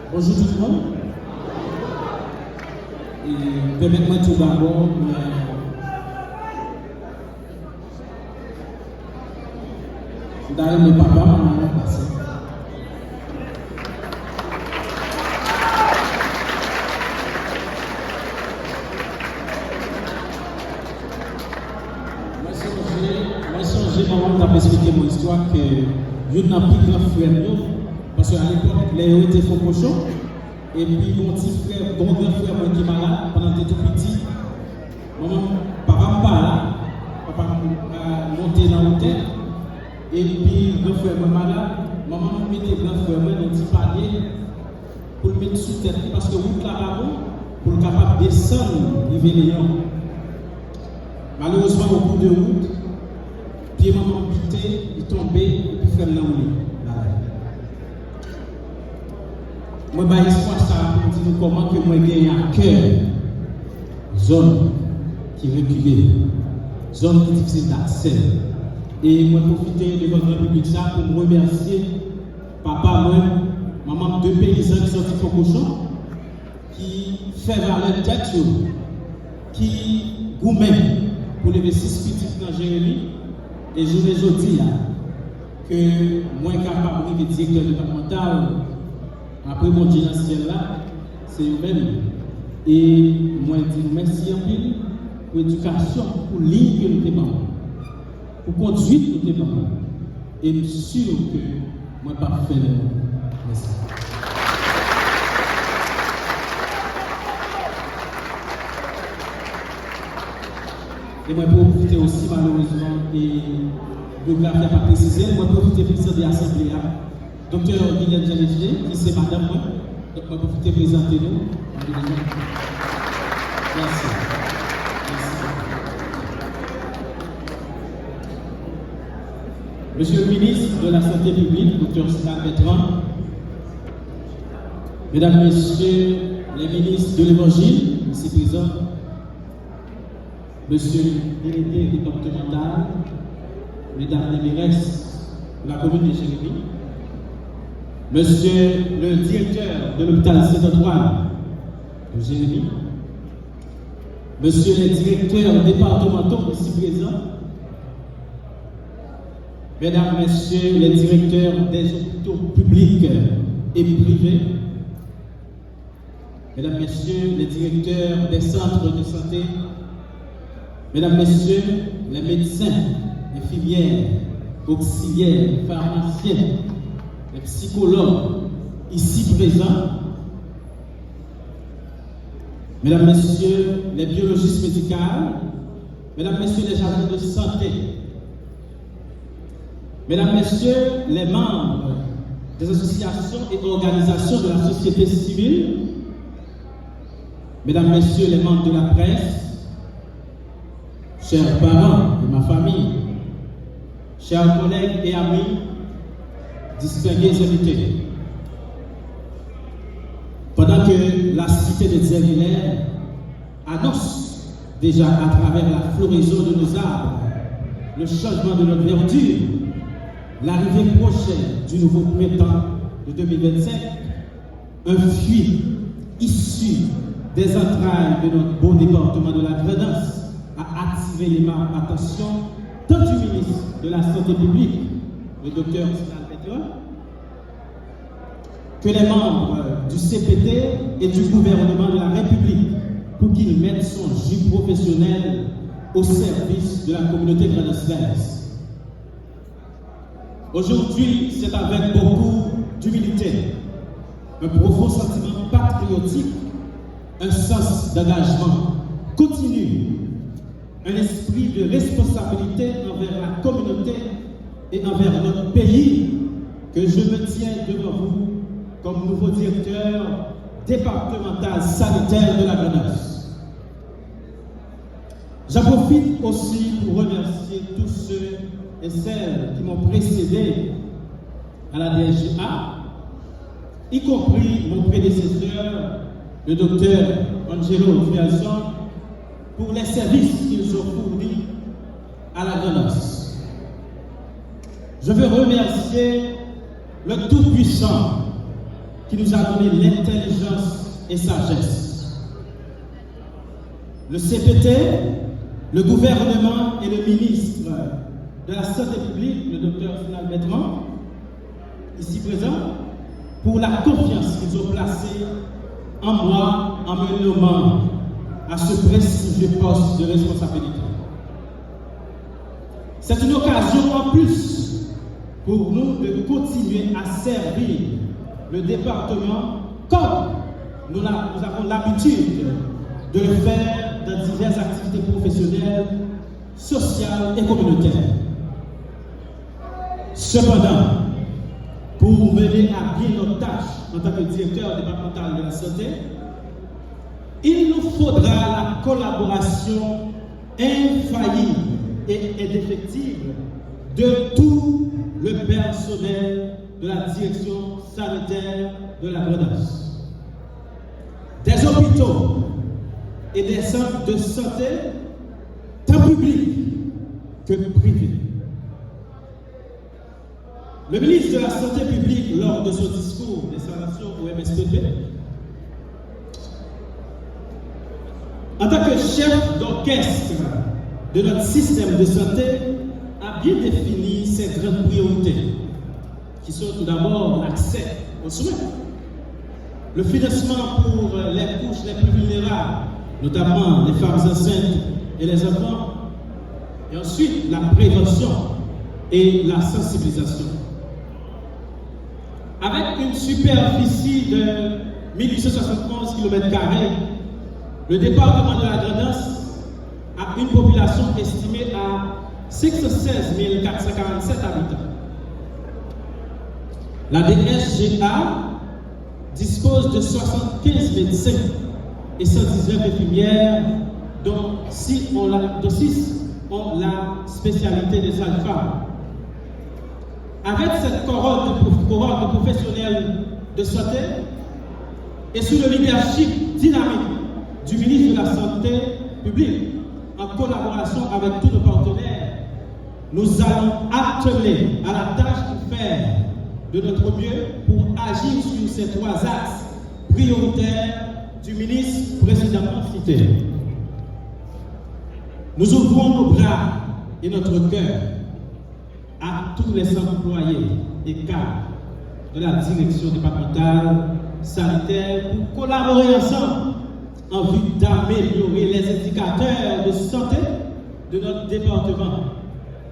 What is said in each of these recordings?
Bonjour tout le monde. Et permettez-moi tout d'abord d'aller mes papas, maman, passer. Moi, j'ai maman t'a expliqué mon histoire que je n'ai plus grand frère, parce qu'à l'époque, les étaient faux cochons. Et puis mon petit frère, mon grand frère qui est malade pendant que j'étais tout petit. Maman, papa me parle, papa monté dans l'hôtel. Et puis grand frère est malade, maman me mettait grand frère dans un petit palier pour le mettre sous tête. Parce que route là-bas, pour le capable de descendre, il vient Léon. Malheureusement, au bout de route, pied maman pité, il tombait et puis frère l'a oublié. Moi, je vais pour dire comment que moi j'ai à cœur zone qui reculée, zone qui est difficile d'accès. Et moi, profiter de votre public ça pour me remercier papa, moi, maman, deux paysans qui sont au cochon, qui fait valer tête, qui gourmet pour lever 6 petits dans Jérémie. Et je vous dis que moi, capable de directeur départemental. Après mon Dieu dans ce ciel-là, c'est eux-mêmes. Et moi, je dis merci en pile pour l'éducation, pour ligne que nous démarrons, pour conduite que nous démarrons. Et je suis sûr que moi, je ne vais pas faire merci. Et moi, pour profiter aussi, malheureusement, et le gars n'a pas précisé, moi, pour profiter de l'Assemblée. Docteur Guillaume Janetier, qui c'est madame moi, donc je vais profiter de présenter nous. Merci. Monsieur le ministre de la Santé publique, docteur Sylvain Bertrand, mesdames, messieurs les ministres de l'Évangile, ici présents, monsieur le délégué départemental, mesdames les mairesses de la commune de Jérémie, monsieur le directeur de l'hôpital Saint-Antoine de Jérémie, monsieur les directeurs départementaux ici présents, mesdames, messieurs les directeurs des hôpitaux publics et privés, mesdames, messieurs les directeurs des centres de santé, mesdames, messieurs les médecins, infirmières, auxiliaires, pharmaciens, les psychologues ici présents, mesdames, messieurs les biologistes médicaux, mesdames, messieurs les agents de santé, mesdames, messieurs les membres des associations et organisations de la société civile, mesdames, messieurs les membres de la presse, chers parents de ma famille, chers collègues et amis, distingués invités. Pendant que la cité de Zervillers annonce déjà à travers la floraison de nos arbres le changement de notre verdure, l'arrivée prochaine du nouveau printemps de 2025, un fruit issu des entrailles de notre beau département de la Grand'Anse a attiré l'attention tant du ministre de la Santé publique, le docteur que les membres du CPT et du gouvernement de la République pour qu'il mette son jus professionnel au service de la communauté grandançaise. Aujourd'hui, c'est avec beaucoup d'humilité, un profond sentiment patriotique, un sens d'engagement continu, un esprit de responsabilité envers la communauté et envers notre pays que je me tiens devant vous comme nouveau directeur départemental sanitaire de la Grand'Anse. J'en profite aussi pour remercier tous ceux et celles qui m'ont précédé à la DGA, y compris mon prédécesseur, le docteur Angelo Frialson, pour les services qu'ils ont fournis à la Grand'Anse. Je veux remercier le Tout-Puissant, qui nous a donné l'intelligence et sagesse. Le CPT, le gouvernement et le ministre de la Santé publique, le docteur Final Bertrand, ici présent, pour la confiance qu'ils ont placée en moi en me nommant à ce prestigieux poste de responsabilité. C'est une occasion en plus pour nous de continuer à servir le département comme nous avons l'habitude de le faire dans diverses activités professionnelles, sociales et communautaires. Cependant, pour mener à bien nos tâches en tant que directeur départemental de la santé, il nous faudra la collaboration infaillible et indéfectible de tout le personnel de la direction sanitaire de la Grand'Anse, des hôpitaux et des centres de santé, tant publics que privés. Le ministre de la Santé publique, lors de son discours d'installation au MSPP, en tant que chef d'orchestre de notre système de santé, a bien défini ses grandes priorités, qui sont tout d'abord l'accès aux soins, le financement pour les couches les plus vulnérables, notamment les femmes enceintes et les enfants, et ensuite la prévention et la sensibilisation. Avec une superficie de 1871 km², le département de la Grand'Anse a une population estimée à 516 447 habitants. La DSGA dispose de 75 médecins et 119 infirmières, dont 6 ont la spécialité des sages-femmes. Avec cette cohorte de professionnels de santé et sous le leadership dynamique du ministre de la Santé publique, en collaboration avec tous nos partenaires, nous allons atteler à la tâche de faire de notre mieux pour agir sur ces 3 axes prioritaires du ministre précédemment cité. Nous ouvrons nos bras et notre cœur à tous les employés et cadres de la direction départementale sanitaire pour collaborer ensemble en vue d'améliorer les indicateurs de santé de notre département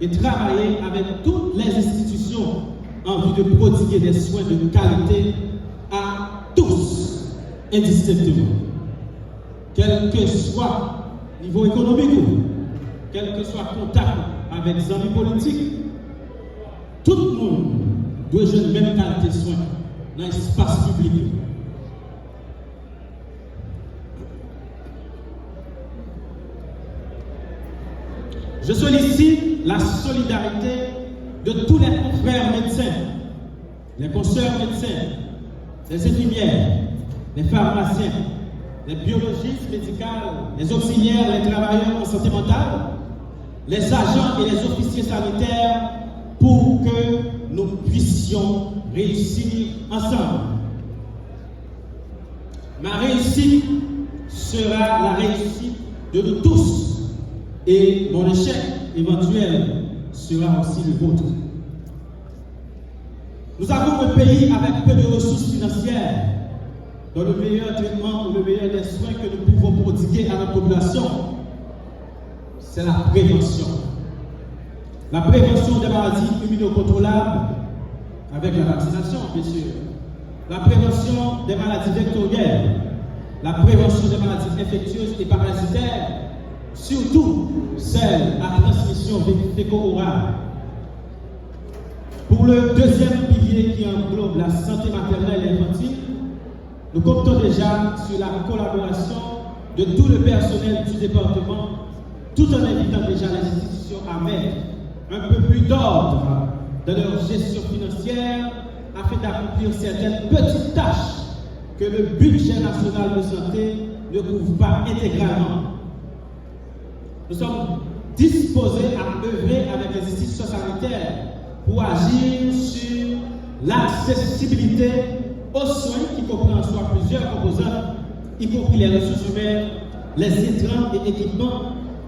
et travailler avec toutes les institutions en vue de prodiguer des soins de qualité à tous, indistinctement. Quel que soit le niveau économique, quel que soit le contact avec les amis politiques, tout le monde doit jouer la même qualité de soins dans l'espace public. Je sollicite la solidarité de tous les confrères médecins, les consoeurs médecins, les infirmières, les pharmaciens, les biologistes médicales, les auxiliaires, les travailleurs en santé mentale, les agents et les officiers sanitaires pour que nous puissions réussir ensemble. Ma réussite sera la réussite de nous tous et mon échec éventuel sera aussi le vôtre. Nous avons un pays avec peu de ressources financières, dans le meilleur traitement ou le meilleur des soins que nous pouvons prodiguer à notre population, c'est la prévention. La prévention des maladies immunocontrôlables, avec la vaccination, bien sûr. La prévention des maladies vectorielles, la prévention des maladies infectieuses et parasitaires, surtout celles à transmission féco-orale. Pour le deuxième pilier qui englobe la santé maternelle et infantile, nous comptons déjà sur la collaboration de tout le personnel du département, tout en invitant déjà les institutions à mettre un peu plus d'ordre dans leur gestion financière afin d'accomplir certaines petites tâches que le budget national de santé ne couvre pas intégralement. Nous sommes disposés à œuvrer avec les institutions sanitaires pour agir sur l'accessibilité aux soins qui comprend en soi plusieurs composantes, y compris les ressources humaines, les intrants et équipements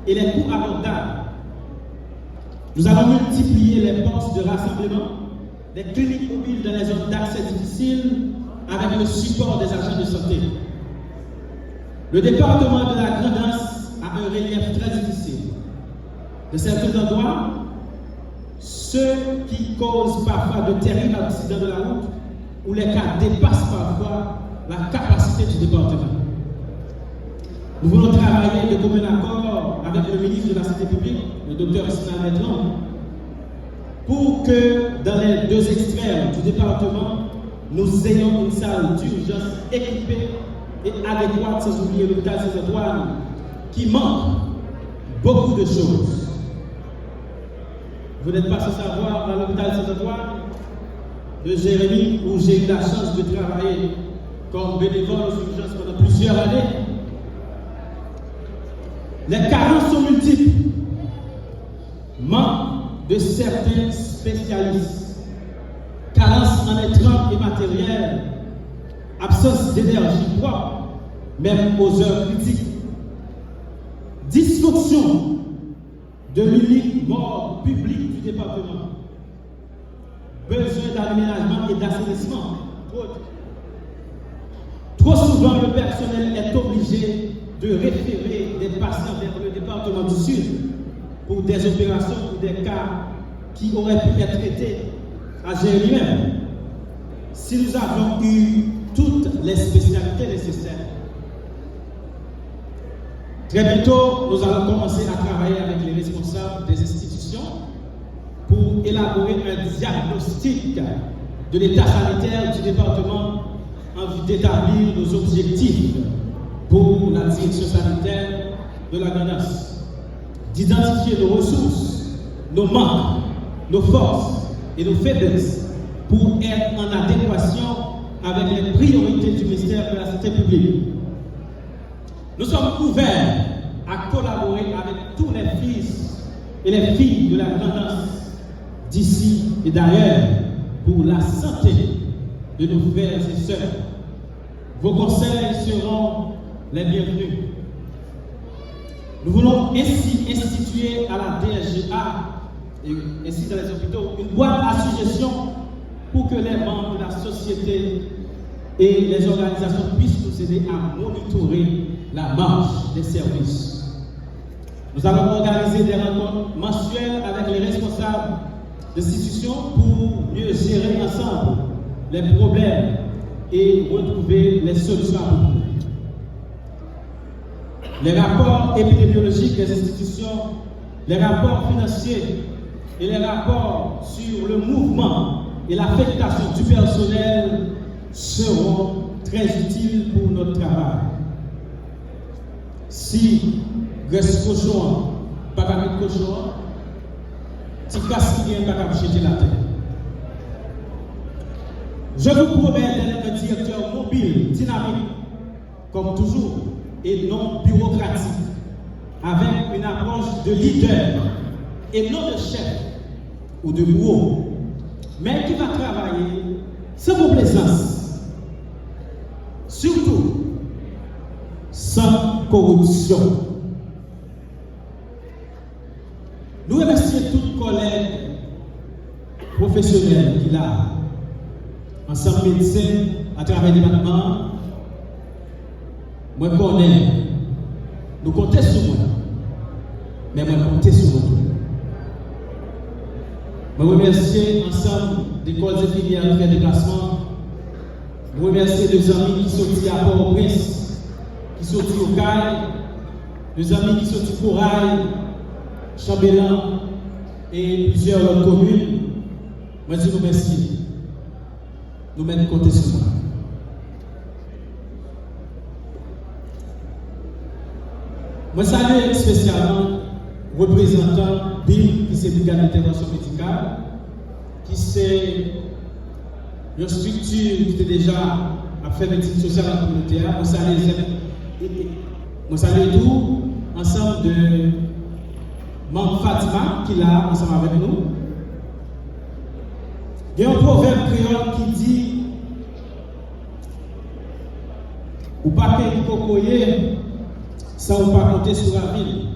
et les coûts abordables. Nous allons multiplier les postes de rassemblement, les cliniques mobiles dans les zones d'accès difficiles avec le support des agents de santé. Le département de la Grand'Anse a un relief très difficile. De certains endroits, ceux qui causent parfois de terribles accidents de la route, où les cas dépassent parfois la capacité du département. Nous voulons travailler de commun accord avec le ministre de la Santé publique, le Dr Sina Medlan, pour que dans les deux extrêmes du département, nous ayons une salle d'urgence équipée et adéquate, sans oublier l'hôpital Saint-Antoine, qui manque beaucoup de choses. Vous n'êtes pas sans savoir, dans l'hôpital Saint-Antoine de Jérémy, où j'ai eu la chance de travailler comme bénévole aux urgences pendant plusieurs années, les carences sont multiples. Manque de certains spécialistes, carence en intrants et matériel, absence d'énergie propre, même aux heures critiques, dysfonction de l'unique mort public du département, besoin d'aménagement et d'assainissement. Trop souvent, le personnel est obligé de référer des patients vers le département du Sud pour des opérations ou des cas qui auraient pu être traités à Jérusalem si nous avions eu toutes les spécialités nécessaires. Très bientôt, nous allons commencer à travailler avec les responsables des institutions pour élaborer un diagnostic de l'état sanitaire du département en vue d'établir nos objectifs pour la direction sanitaire de la Grand'Anse, d'identifier nos ressources, nos manques, nos forces et nos faiblesses pour être en adéquation avec les priorités du ministère de la Santé publique. Nous sommes ouverts à collaborer avec tous les fils et les filles de la Grand'Anse d'ici et d'ailleurs pour la santé de nos frères et sœurs. Vos conseils seront les bienvenus. Nous voulons ainsi instituer à la DSGA et ainsi dans les hôpitaux une boîte à suggestions pour que les membres de la société et les organisations puissent nous aider à monitorer la marche des services. Nous allons organiser des rencontres mensuelles avec les responsables d'institutions pour mieux gérer ensemble les problèmes et retrouver les solutions à beaucoup. Les rapports épidémiologiques des institutions, les rapports financiers et les rapports sur le mouvement et l'affectation du personnel seront très utiles pour notre travail. Si reste cochon, pas de cochon, si casse qui vient, pas de jeter la tête. Je vous promets d'être un directeur mobile, dynamique, comme toujours, et non bureaucratique, avec une approche de leader et non de chef ou de bourreau, mais qui va travailler sans complaisance, surtout sans corruption. Nous remercions tous collègues professionnels qui là, ensemble médecins à travers le département. Moi, connais, nous comptons sur moi, mais moi, comptez sur vous. Je remercie ensemble des écoles et filières qui font des déplacements. Je remercie les amis qui sont à Port-au-Prince, qui sont au CAI, les amis qui sont au Corail, Chambellan et plusieurs autres communes. Moi, je vous remercie. Nous mettons compter sur moi. Moi, salue spécialement représentant BIM, qui c'est Brigade d'intervention médicale, qui c'est une structure qui était déjà à faire médecine sociale en communauté. Moi, salue tout ensemble de Mme Fatima qui est là ensemble avec nous. Il y a un proverbe créole qui dit Ou pas payer cocoyer sans pas compter sur la ville.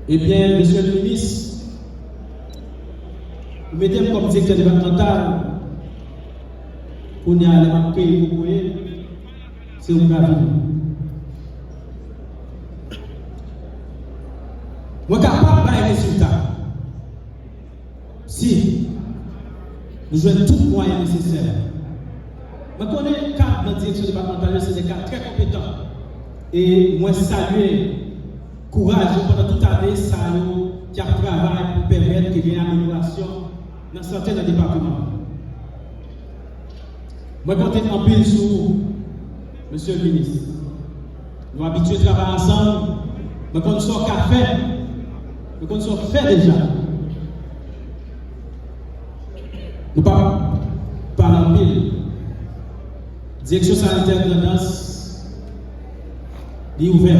Eh bien, monsieur le ministre, vous mettez comme directeur départemental, on y a les payer cocoyer, c'est une grave. Moi, capable de résultat. Si nous jouons tous les moyens nécessaires. Je connais le cadre de la direction départementale, c'est des cadres très compétents. Et moi, saluer courage pendant toute l'année, ça qui a travaillé pour permettre qu'il y ait une amélioration dans certains départements. Moi, je compte en pile sur monsieur le ministre. Nous sommes habitués à travailler ensemble. Mais quand nous sommes café, nous quand nous sommes fait déjà. Nous pas en pile. Direction sanitaire de Nantes est ouverte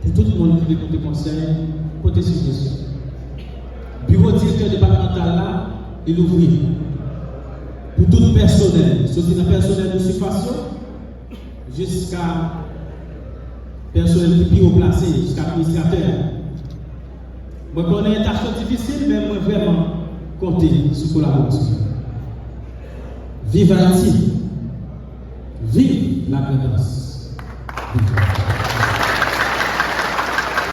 pour tout le monde qui veut des conseils, pour des suggestions. Bureau directeur départemental là, il est ouvert pour tout le personnel, surtout le personnel de situation, jusqu'à personnel qui est haut placé, jusqu'à administrateur. Moi, je connais une tâche difficile, mais moi, vraiment, compter sur collaboration. Vive Haïti! Vive la présence!